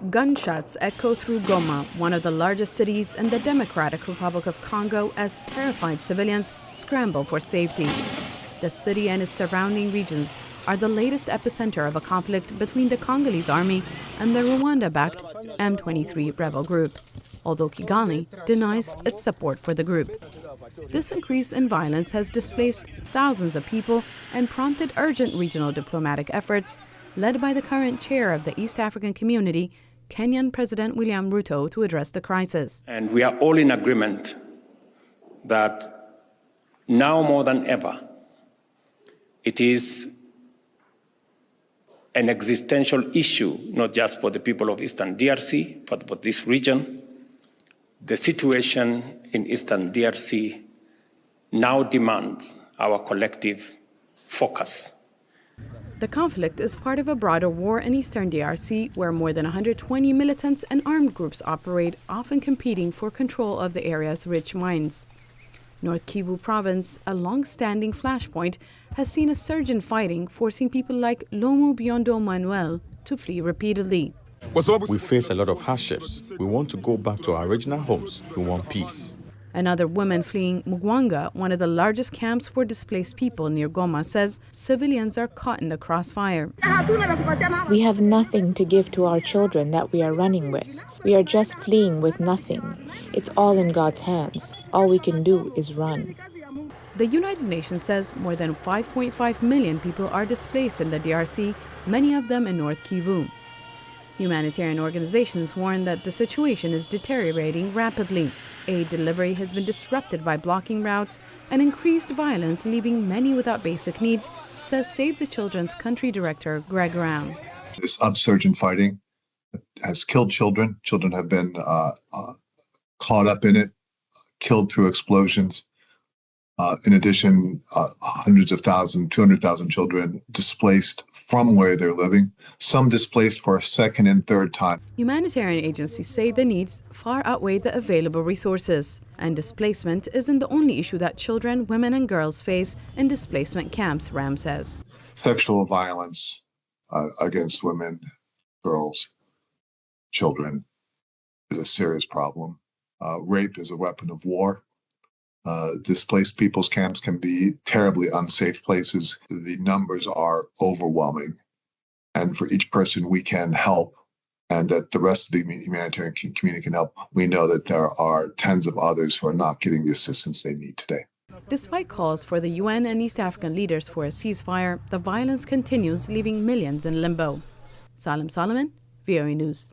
Gunshots echo through Goma, one of the largest cities in the Democratic Republic of Congo, as terrified civilians scramble for safety. The city and its surrounding regions are the latest epicenter of a conflict between the Congolese army and the Rwanda-backed M23 rebel group, although Kigali denies its support for the group. This increase in violence has displaced thousands of people and prompted urgent regional diplomatic efforts led by the current chair of the East African Community, Kenyan President William Ruto, to address the crisis. And we are all in agreement that now more than ever, it is an existential issue, not just for the people of Eastern DRC, but for this region. The situation in Eastern DRC now demands our collective focus. The conflict is part of a broader war in Eastern DRC, where more than 120 militants and armed groups operate, often competing for control of the area's rich mines. North Kivu province, a long-standing flashpoint, has seen a surge in fighting, forcing people like Lomu Biondo Manuel to flee repeatedly. We face a lot of hardships. We want to go back to our original homes. We want peace. Another woman fleeing Mugwanga, one of the largest camps for displaced people near Goma, says civilians are caught in the crossfire. We have nothing to give to our children that we are running with. We are just fleeing with nothing. It's all in God's hands. All we can do is run. The United Nations says more than 5.5 million people are displaced in the DRC, many of them in North Kivu. Humanitarian organizations warn that the situation is deteriorating rapidly. Aid delivery has been disrupted by blocking routes and increased violence, leaving many without basic needs, says Save the Children's country director Greg Brown. This upsurge in fighting has killed children. Children have been caught up in it, killed through explosions. In addition, hundreds of thousands, 200,000 children displaced from where they're living, some displaced for a second and third time. Humanitarian agencies say the needs far outweigh the available resources, and displacement isn't the only issue that children, women, and girls face in displacement camps, Ram says. Sexual violence against women, girls, children is a serious problem. Rape is a weapon of war. Displaced people's camps can be terribly unsafe places. The numbers are overwhelming. And for each person we can help, and that the rest of the humanitarian community can help, we know that there are tens of others who are not getting the assistance they need today. Despite calls for the UN and East African leaders for a ceasefire, the violence continues, leaving millions in limbo. Salim Solomon, VOA News.